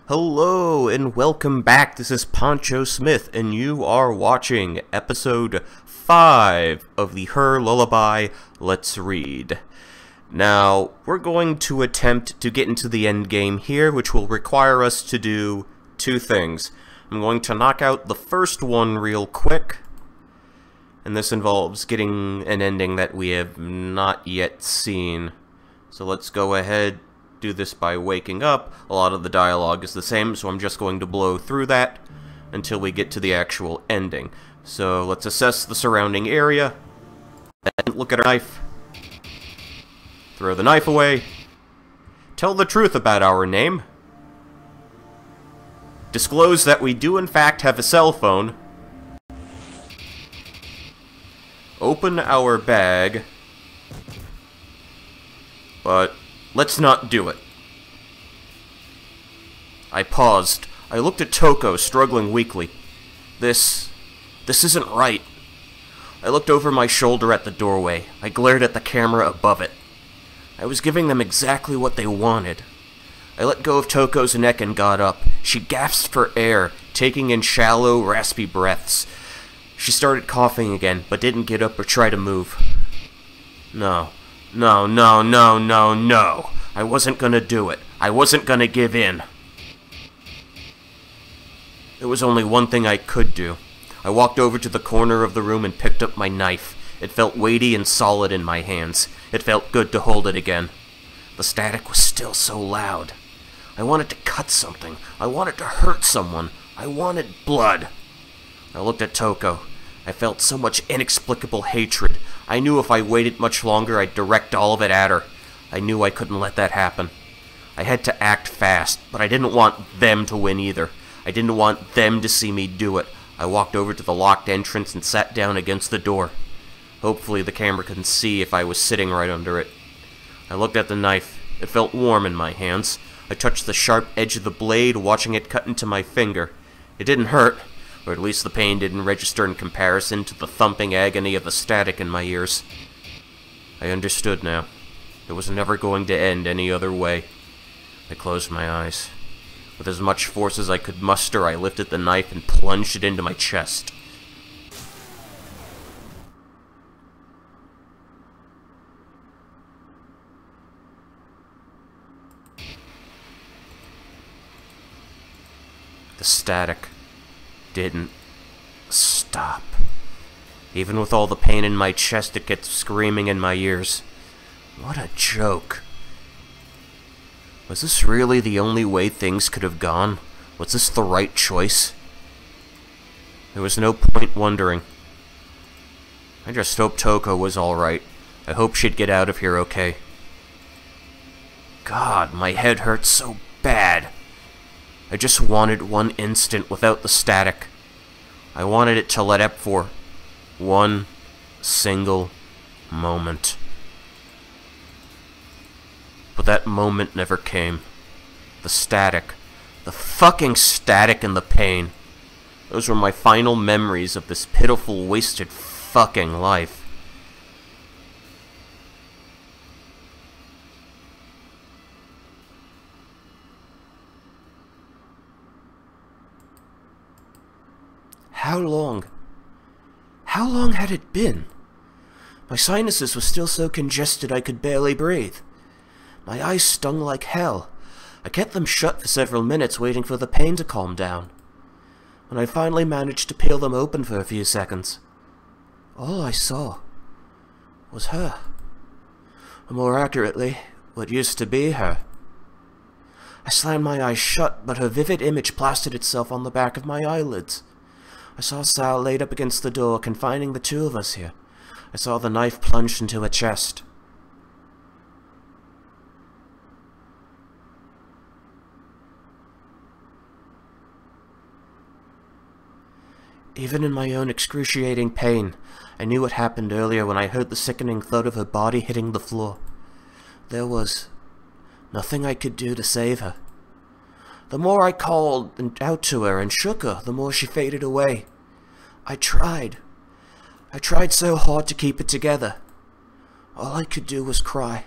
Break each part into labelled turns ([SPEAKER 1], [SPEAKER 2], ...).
[SPEAKER 1] Hello and welcome back. This is Poncho Smith and you are watching episode 5 of the Her Lullaby Let's Read. Now, we're going to attempt to get into the end game here, which will require us to do two things. I'm going to knock out the first one real quick, and this involves getting an ending that we have not yet seen. So let's go ahead, do this by waking up. A lot of the dialogue is the same, so I'm just going to blow through that until we get to the actual ending. So let's assess the surrounding area, and look at our knife. Throw the knife away. Tell the truth about our name. Disclose that we do in fact have a cell phone. Open our bag. But let's not do it. I paused. I looked at Toko, struggling weakly. This isn't right. I looked over my shoulder at the doorway. I glared at the camera above it. I was giving them exactly what they wanted. I let go of Toko's neck and got up. She gasped for air, taking in shallow, raspy breaths. She started coughing again, but didn't get up or try to move. No. I wasn't gonna do it. I wasn't gonna give in. There was only one thing I could do. I walked over to the corner of the room and picked up my knife. It felt weighty and solid in my hands. It felt good to hold it again. The static was still so loud. I wanted to cut something. I wanted to hurt someone. I wanted blood. I looked at Toko. I felt so much inexplicable hatred. I knew if I waited much longer, I'd direct all of it at her. I knew I couldn't let that happen. I had to act fast, but I didn't want them to win either. I didn't want them to see me do it. I walked over to the locked entrance and sat down against the door. Hopefully the camera couldn't see if I was sitting right under it. I looked at the knife. It felt warm in my hands. I touched the sharp edge of the blade, watching it cut into my finger. It didn't hurt, or at least the pain didn't register in comparison to the thumping agony of the static in my ears. I understood now. It was never going to end any other way. I closed my eyes. With as much force as I could muster, I lifted the knife and plunged it into my chest. The static didn't stop. Even with all the pain in my chest, it kept screaming in my ears. What a joke. Was this really the only way things could have gone? Was this the right choice? There was no point wondering. I just hoped Toko was alright. I hoped she'd get out of here okay. God, my head hurt so bad. I just wanted one instant without the static. I wanted it to let up for one single moment. But that moment never came. The static. The fucking static and the pain. Those were my final memories of this pitiful, wasted fucking life. How long had it been? My sinuses were still so congested I could barely breathe. My eyes stung like hell. I kept them shut for several minutes, waiting for the pain to calm down. When I finally managed to peel them open for a few seconds, all I saw was her. Or more accurately, what used to be her. I slammed my eyes shut, but her vivid image plastered itself on the back of my eyelids. I saw Sal laid up against the door, confining the two of us here. I saw the knife plunged into her chest. Even in my own excruciating pain, I knew what happened earlier when I heard the sickening thud of her body hitting the floor. There was nothing I could do to save her. The more I called out to her and shook her, the more she faded away. I tried so hard to keep it together. All I could do was cry.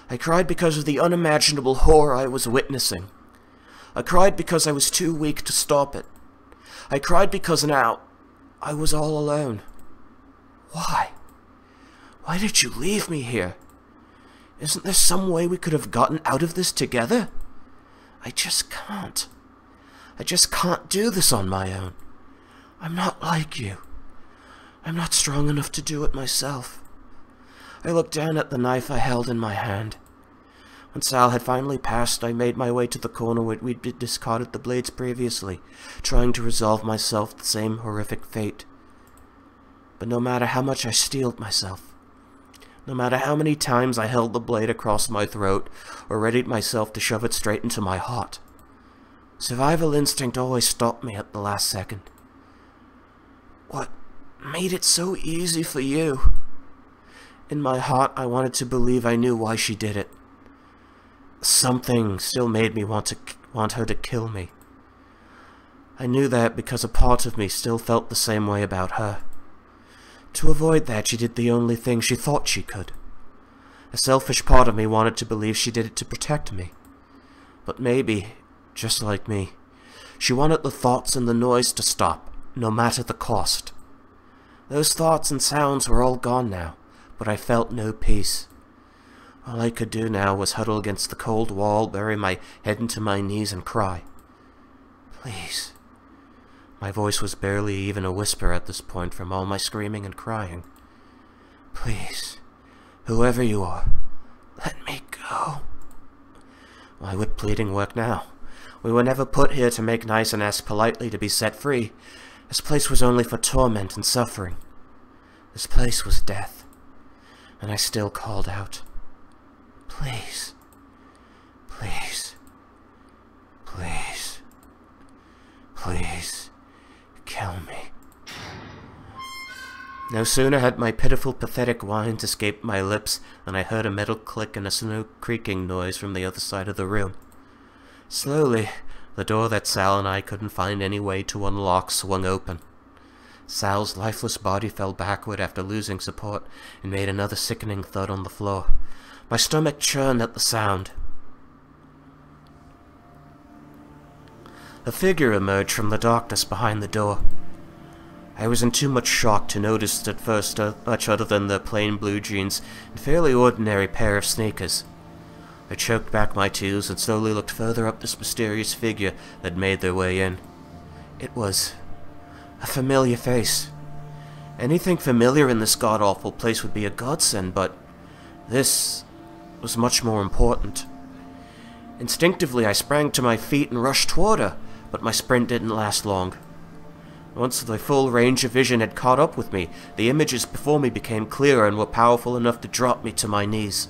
[SPEAKER 1] I cried because of the unimaginable horror I was witnessing. I cried because I was too weak to stop it. I cried because now I was all alone. Why? Why did you leave me here? Isn't there some way we could have gotten out of this together? I just can't. I just can't do this on my own. I'm not like you. I'm not strong enough to do it myself. I looked down at the knife I held in my hand. When Sal had finally passed, I made my way to the corner where we'd discarded the blades previously, trying to resolve myself the same horrific fate. But no matter how much I steeled myself, no matter how many times I held the blade across my throat or readied myself to shove it straight into my heart, survival instinct always stopped me at the last second. What made it so easy for you? In my heart, I wanted to believe I knew why she did it. Something still made me want her to kill me. I knew that because a part of me still felt the same way about her. To avoid that, she did the only thing she thought she could. A selfish part of me wanted to believe she did it to protect me. But maybe, just like me, she wanted the thoughts and the noise to stop, no matter the cost. Those thoughts and sounds were all gone now, but I felt no peace. All I could do now was huddle against the cold wall, bury my head into my knees, and cry. Please. My voice was barely even a whisper at this point from all my screaming and crying. Please, whoever you are, let me go. Why would pleading work now? We were never put here to make nice and ask politely to be set free. This place was only for torment and suffering. This place was death. And I still called out. Please. Please. Please. Please. Kill me. No sooner had my pitiful, pathetic whines escaped my lips than I heard a metal click and a snow creaking noise from the other side of the room. Slowly, the door that Sal and I couldn't find any way to unlock swung open. Sal's lifeless body fell backward after losing support and made another sickening thud on the floor. My stomach churned at the sound. A figure emerged from the darkness behind the door. I was in too much shock to notice at first much other than the plain blue jeans and fairly ordinary pair of sneakers. I choked back my tears and slowly looked further up this mysterious figure that made their way in. It was a familiar face. Anything familiar in this god-awful place would be a godsend, but this was much more important. Instinctively, I sprang to my feet and rushed toward her, but my sprint didn't last long. Once the full range of vision had caught up with me, the images before me became clearer and were powerful enough to drop me to my knees.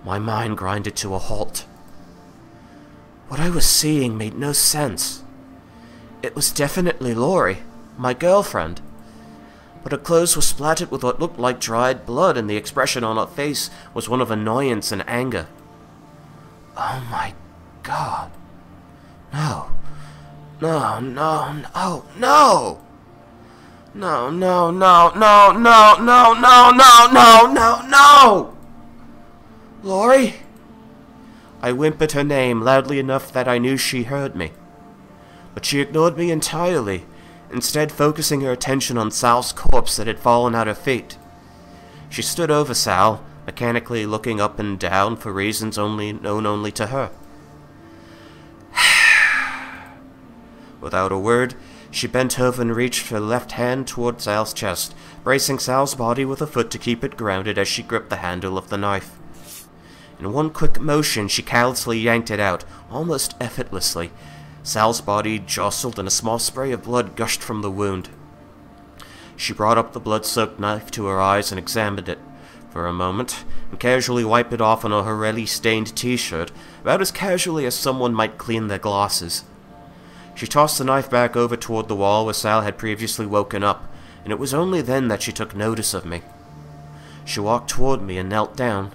[SPEAKER 1] My mind grinded to a halt. What I was seeing made no sense. It was definitely Lori, my girlfriend. But her clothes were splattered with what looked like dried blood, and the expression on her face was one of annoyance and anger. Oh my God. No. No, no, no, no! No, no, no, no, no, no, no, no, no, no, no! Lori? I whimpered her name loudly enough that I knew she heard me. But she ignored me entirely, instead focusing her attention on Sal's corpse that had fallen at her feet. She stood over Sal, mechanically looking up and down for reasons known only to her. Without a word, she bent over and reached her left hand toward Sal's chest, bracing Sal's body with a foot to keep it grounded as she gripped the handle of the knife. In one quick motion, she callously yanked it out, almost effortlessly. Sal's body jostled and a small spray of blood gushed from the wound. She brought up the blood-soaked knife to her eyes and examined it for a moment, and casually wiped it off on a already stained t-shirt, about as casually as someone might clean their glasses. She tossed the knife back over toward the wall where Sal had previously woken up, and it was only then that she took notice of me. She walked toward me and knelt down.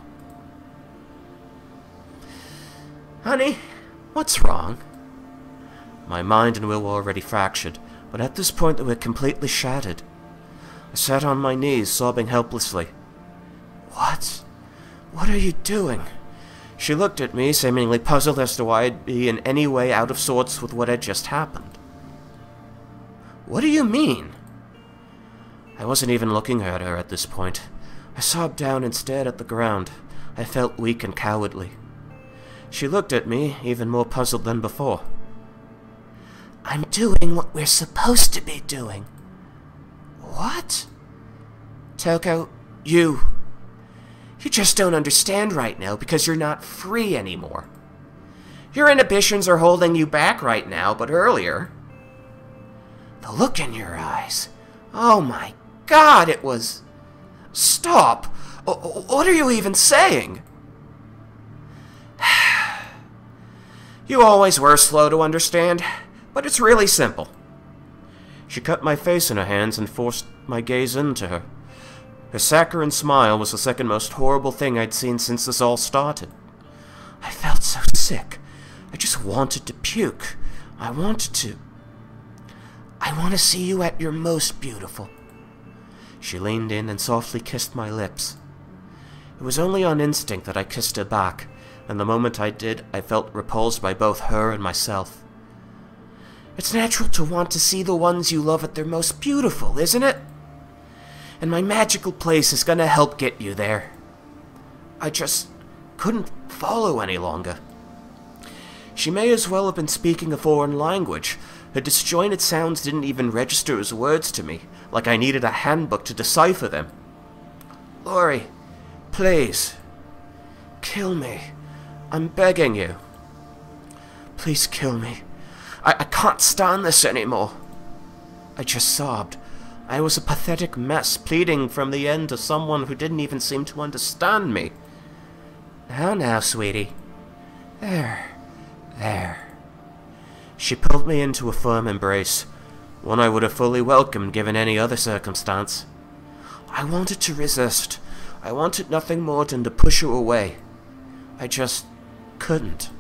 [SPEAKER 1] Honey, what's wrong? My mind and will were already fractured, but at this point they were completely shattered. I sat on my knees, sobbing helplessly. What? What are you doing? She looked at me, seemingly puzzled as to why I'd be in any way out of sorts with what had just happened. What do you mean? I wasn't even looking at her at this point. I sobbed down and stared at the ground. I felt weak and cowardly. She looked at me, even more puzzled than before. I'm doing what we're supposed to be doing. What? Toko, you just don't understand right now because you're not free anymore. Your inhibitions are holding you back right now, but earlier... The look in your eyes. Oh my God, it was... Stop! What are you even saying? You always were slow to understand, but it's really simple. She cut my face in her hands and forced my gaze into her. Her saccharine smile was the second most horrible thing I'd seen since this all started. I felt so sick. I just wanted to puke. I want to see you at your most beautiful. She leaned in and softly kissed my lips. It was only on instinct that I kissed her back, and the moment I did, I felt repulsed by both her and myself. It's natural to want to see the ones you love at their most beautiful, isn't it? And my magical place is gonna help get you there. I just couldn't follow any longer. She may as well have been speaking a foreign language. Her disjointed sounds didn't even register as words to me, like I needed a handbook to decipher them. Lori, please. Kill me. I'm begging you. Please kill me. I can't stand this anymore. I just sobbed. I was a pathetic mess, pleading from the end to someone who didn't even seem to understand me. Now, sweetie. There. She pulled me into a firm embrace, one I would have fully welcomed given any other circumstance. I wanted to resist. I wanted nothing more than to push her away. I just couldn't.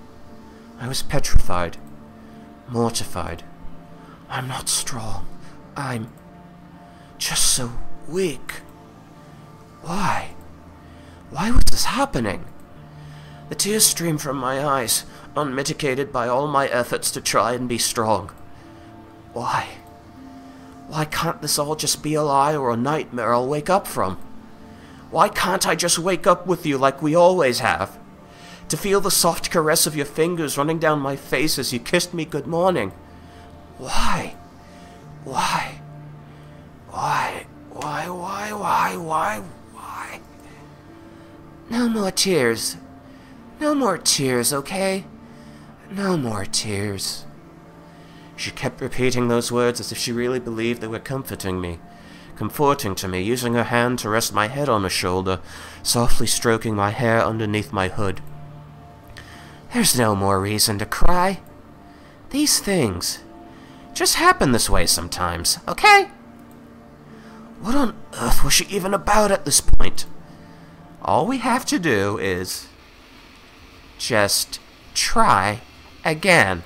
[SPEAKER 1] I was petrified, mortified. I'm not strong. I'm just so weak. Why? Why was this happening? The tears streamed from my eyes, unmitigated by all my efforts to try and be strong. Why? Why can't this all just be a lie or a nightmare I'll wake up from? Why can't I just wake up with you like we always have? To feel the soft caress of your fingers running down my face as you kissed me good morning. Why? Why? No more tears. No more tears, okay? No more tears. She kept repeating those words as if she really believed they were comforting me, comforting to me, using her hand to rest my head on her shoulder, softly stroking my hair underneath my hood. There's no more reason to cry. These things just happen this way sometimes, okay? What on earth was she even about at this point? All we have to do is just try again.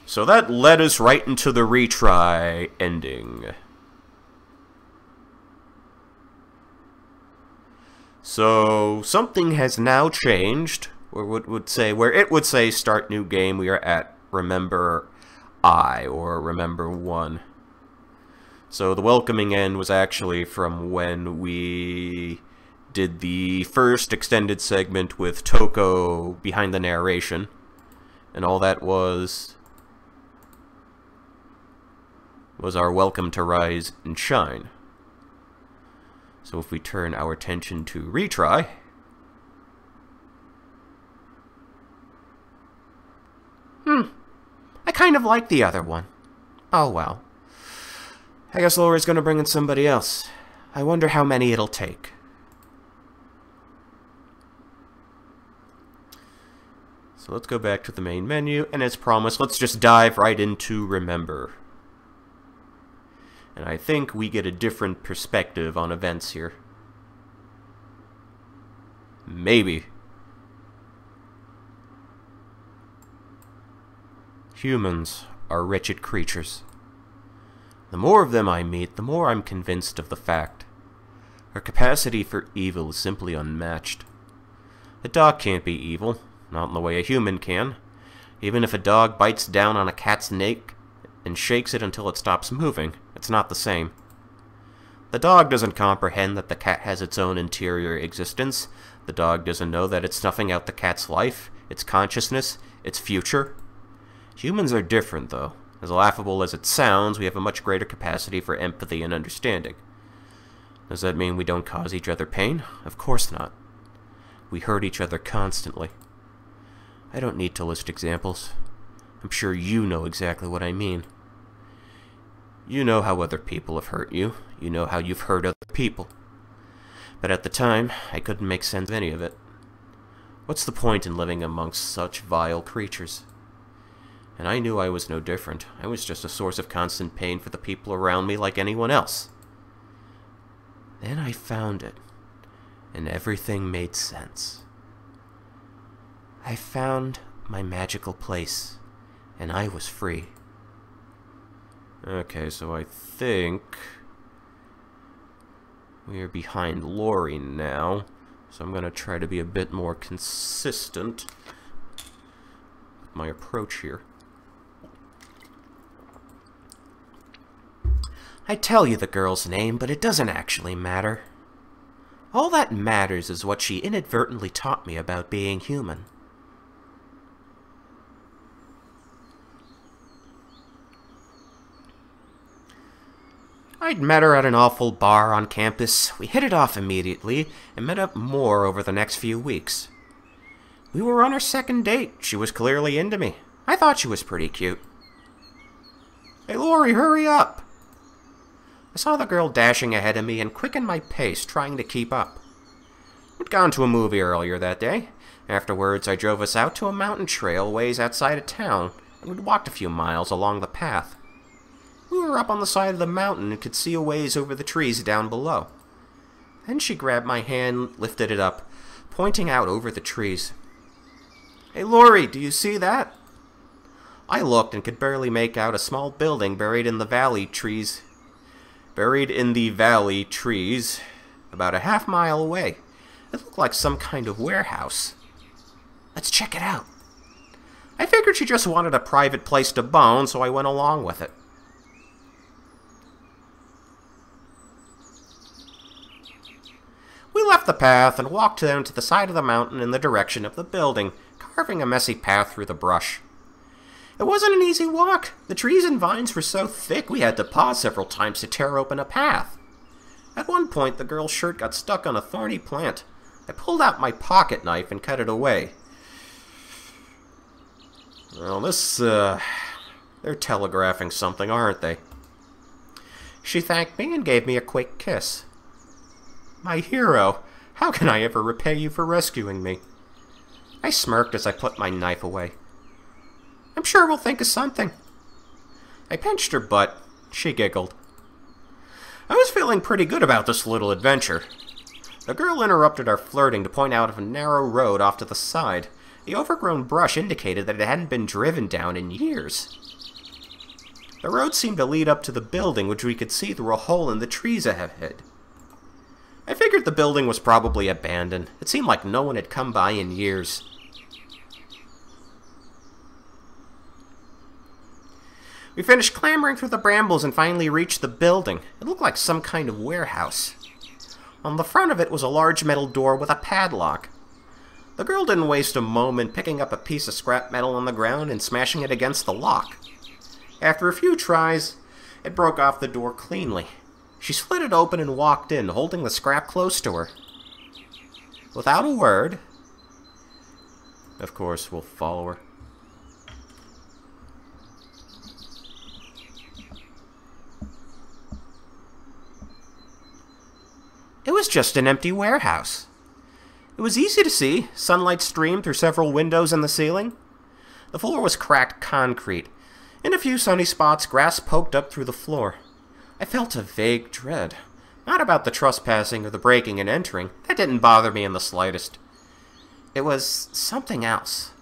[SPEAKER 1] So that led us right into the retry ending. So something has now changed, or where it would say start new game, we are at remember I, or remember 1. So the welcoming end was actually from when we did the first extended segment with Toko behind the narration, and all that was our welcome to Rise and Shine. So if we turn our attention to retry, I kind of like the other one. Oh well. I guess Laura's gonna bring in somebody else. I wonder how many it'll take. So let's go back to the main menu, and as promised, let's just dive right into Remember. And I think we get a different perspective on events here. Maybe. Humans are wretched creatures. The more of them I meet, the more I'm convinced of the fact. Our capacity for evil is simply unmatched. A dog can't be evil, not in the way a human can. Even if a dog bites down on a cat's neck and shakes it until it stops moving, it's not the same. The dog doesn't comprehend that the cat has its own interior existence. The dog doesn't know that it's snuffing out the cat's life, its consciousness, its future. Humans are different, though. As laughable as it sounds, we have a much greater capacity for empathy and understanding. Does that mean we don't cause each other pain? Of course not. We hurt each other constantly. I don't need to list examples. I'm sure you know exactly what I mean. You know how other people have hurt you. You know how you've hurt other people. But at the time, I couldn't make sense of any of it. What's the point in living amongst such vile creatures? And I knew I was no different. I was just a source of constant pain for the people around me like anyone else. Then I found it, and everything made sense. I found my magical place, and I was free. Okay, so I think we are behind Lori now, so I'm going to try to be a bit more consistent with my approach here. I tell you the girl's name, but it doesn't actually matter. All that matters is what she inadvertently taught me about being human. I'd met her at an awful bar on campus. We hit it off immediately, and met up more over the next few weeks. We were on our second date. She was clearly into me. I thought she was pretty cute. Hey, Lori, hurry up! I saw the girl dashing ahead of me and quickened my pace, trying to keep up. We'd gone to a movie earlier that day. Afterwards, I drove us out to a mountain trail ways outside of town, and we'd walked a few miles along the path. We were up on the side of the mountain and could see a ways over the trees down below. Then she grabbed my hand, lifted it up, pointing out over the trees. Hey, Lori, do you see that? I looked and could barely make out a small building buried in the valley trees, about a half-mile away. It looked like some kind of warehouse. Let's check it out. I figured she just wanted a private place to bone, so I went along with it. We left the path and walked down to the side of the mountain in the direction of the building, carving a messy path through the brush. It wasn't an easy walk. The trees and vines were so thick we had to pause several times to tear open a path. At one point, the girl's shirt got stuck on a thorny plant. I pulled out my pocket knife and cut it away. Well, they're telegraphing something, aren't they? She thanked me and gave me a quick kiss. My hero, how can I ever repay you for rescuing me? I smirked as I put my knife away. I'm sure we'll think of something. I pinched her butt. She giggled. I was feeling pretty good about this little adventure. The girl interrupted our flirting to point out a narrow road off to the side. The overgrown brush indicated that it hadn't been driven down in years. The road seemed to lead up to the building, which we could see through a hole in the trees ahead. I figured the building was probably abandoned. It seemed like no one had come by in years. We finished clambering through the brambles and finally reached the building. It looked like some kind of warehouse. On the front of it was a large metal door with a padlock. The girl didn't waste a moment picking up a piece of scrap metal on the ground and smashing it against the lock. After a few tries, it broke off the door cleanly. She slid it open and walked in, holding the scrap close to her. Without a word, of course, we'll follow her. It was just an empty warehouse. It was easy to see. Sunlight streamed through several windows in the ceiling. The floor was cracked concrete. In a few sunny spots, grass poked up through the floor. I felt a vague dread. Not about the trespassing or the breaking and entering. That didn't bother me in the slightest. It was something else.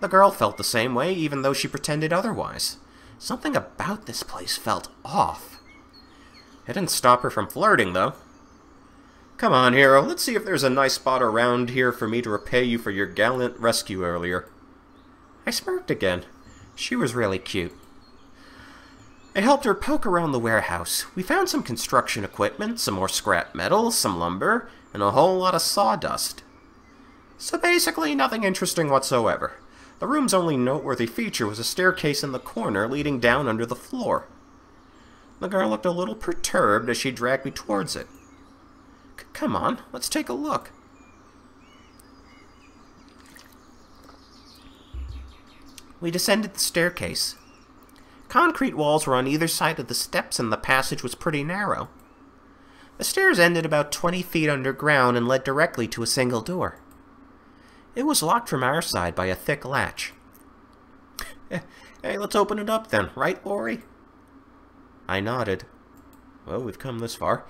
[SPEAKER 1] The girl felt the same way, even though she pretended otherwise. Something about this place felt off. It didn't stop her from flirting, though. Come on, hero, let's see if there's a nice spot around here for me to repay you for your gallant rescue earlier. I smirked again. She was really cute. I helped her poke around the warehouse. We found some construction equipment, some more scrap metal, some lumber, and a whole lot of sawdust. So basically nothing interesting whatsoever. The room's only noteworthy feature was a staircase in the corner leading down under the floor. The girl looked a little perturbed as she dragged me towards it. Come on, let's take a look. We descended the staircase. Concrete walls were on either side of the steps and the passage was pretty narrow. The stairs ended about 20 feet underground and led directly to a single door. It was locked from our side by a thick latch. Hey, let's open it up then, right, Ori? I nodded. Well, we've come this far.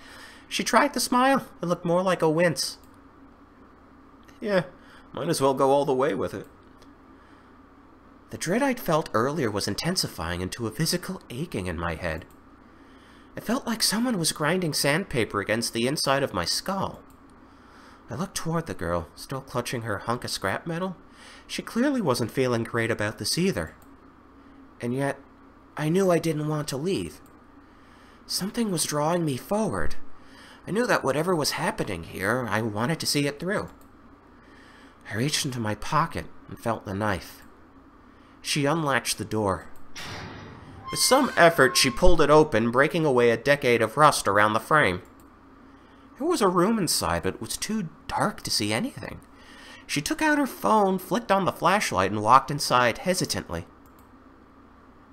[SPEAKER 1] She tried to smile. It looked more like a wince. Yeah, might as well go all the way with it. The dread I'd felt earlier was intensifying into a physical aching in my head. It felt like someone was grinding sandpaper against the inside of my skull. I looked toward the girl, still clutching her hunk of scrap metal. She clearly wasn't feeling great about this either. And yet, I knew I didn't want to leave. Something was drawing me forward. I knew that whatever was happening here, I wanted to see it through. I reached into my pocket and felt the knife. She unlatched the door. With some effort, she pulled it open, breaking away a decade of rust around the frame. There was a room inside, but it was too dark to see anything. She took out her phone, flicked on the flashlight, and walked inside hesitantly.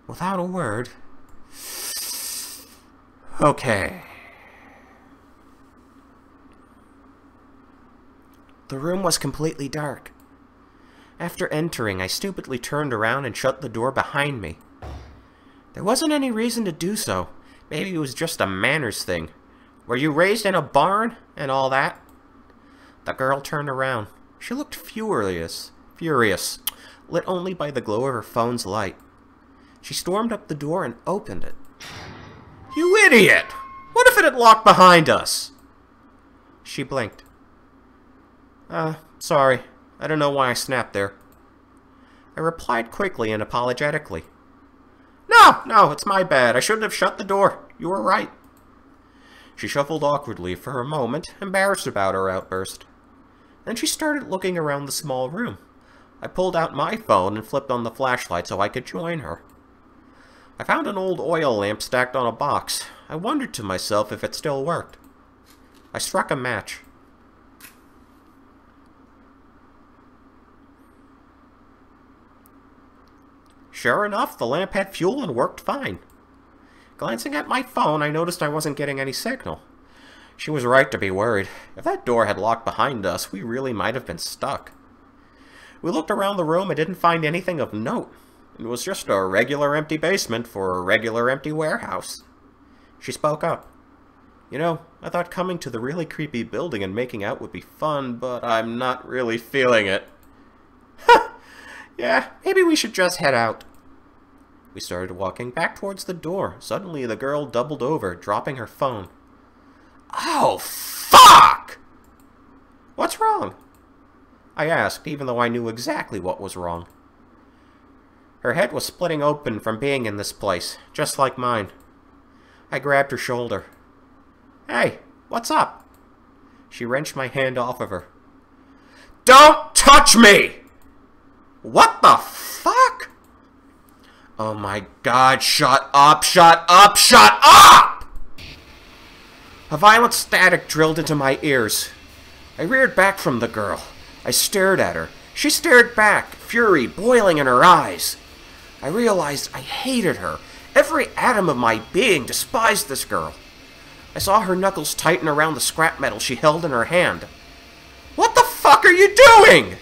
[SPEAKER 1] Without a word. Okay. The room was completely dark. After entering, I stupidly turned around and shut the door behind me. There wasn't any reason to do so. Maybe it was just a manners thing. Were you raised in a barn and all that? The girl turned around. She looked furious, lit only by the glow of her phone's light. She stormed up the door and opened it. You idiot! What if it had locked behind us? She blinked. Sorry. I don't know why I snapped there. I replied quickly and apologetically. No, it's my bad. I shouldn't have shut the door. You were right. She shuffled awkwardly for a moment, embarrassed about her outburst. Then she started looking around the small room. I pulled out my phone and flipped on the flashlight so I could join her. I found an old oil lamp stacked on a box. I wondered to myself if it still worked. I struck a match. Sure enough, the lamp had fuel and worked fine. Glancing at my phone, I noticed I wasn't getting any signal. She was right to be worried. If that door had locked behind us, we really might have been stuck. We looked around the room and didn't find anything of note. It was just a regular empty basement for a regular empty warehouse. She spoke up. You know, I thought coming to the really creepy building and making out would be fun, but I'm not really feeling it. Yeah, maybe we should just head out. We started walking back towards the door. Suddenly, the girl doubled over, dropping her phone. Oh, fuck! What's wrong? I asked, even though I knew exactly what was wrong. Her head was splitting open from being in this place, just like mine. I grabbed her shoulder. Hey, what's up? She wrenched my hand off of her. Don't touch me! What the fuck? Oh my god, shut up, shut up, shut up! A violent static drilled into my ears. I reared back from the girl. I stared at her. She stared back, fury boiling in her eyes. I realized I hated her. Every atom of my being despised this girl. I saw her knuckles tighten around the scrap metal she held in her hand. What the fuck are you doing?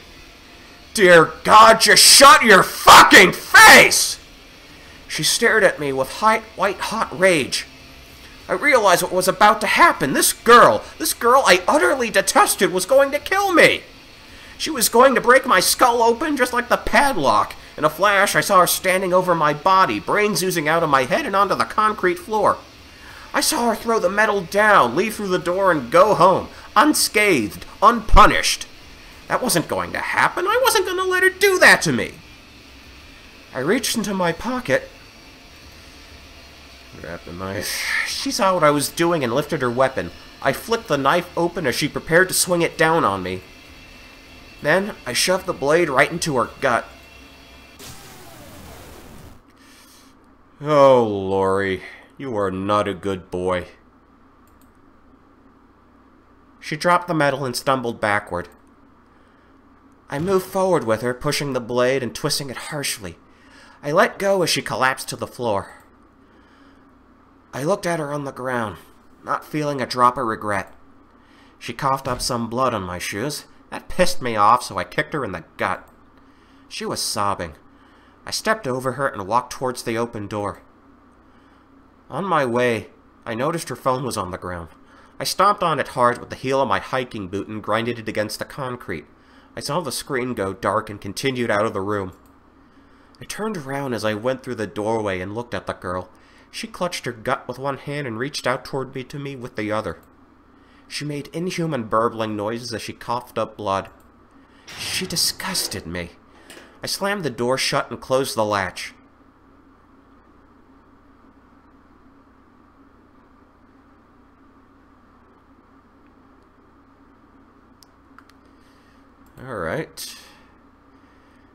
[SPEAKER 1] Dear God, just shut your fucking face! She stared at me with white-hot rage. I realized what was about to happen. This girl I utterly detested was going to kill me. She was going to break my skull open just like the padlock. In a flash, I saw her standing over my body, brains oozing out of my head and onto the concrete floor. I saw her throw the metal down, leave through the door, and go home, unscathed, unpunished. That wasn't going to happen. I wasn't going to let her do that to me. I reached into my pocket, grabbed the knife. She saw what I was doing and lifted her weapon. I flicked the knife open as she prepared to swing it down on me. Then, I shoved the blade right into her gut. Oh, Lori, you are not a good boy. She dropped the metal and stumbled backward. I moved forward with her, pushing the blade and twisting it harshly. I let go as she collapsed to the floor. I looked at her on the ground, not feeling a drop of regret. She coughed up some blood on my shoes. That pissed me off, so I kicked her in the gut. She was sobbing. I stepped over her and walked towards the open door. On my way, I noticed her phone was on the ground. I stomped on it hard with the heel of my hiking boot and grinded it against the concrete. I saw the screen go dark and continued out of the room. I turned around as I went through the doorway and looked at the girl. She clutched her gut with one hand and reached out toward me with the other. She made inhuman burbling noises as she coughed up blood. She disgusted me. I slammed the door shut and closed the latch. Alright.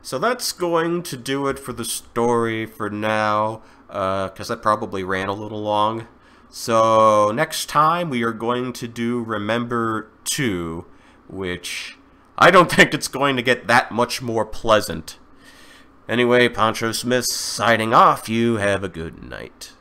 [SPEAKER 1] So that's going to do it for the story for now, because that probably ran a little long. So next time we are going to do Remember 2, which I don't think it's going to get that much more pleasant. Anyway, Poncho Smith signing off. You have a good night.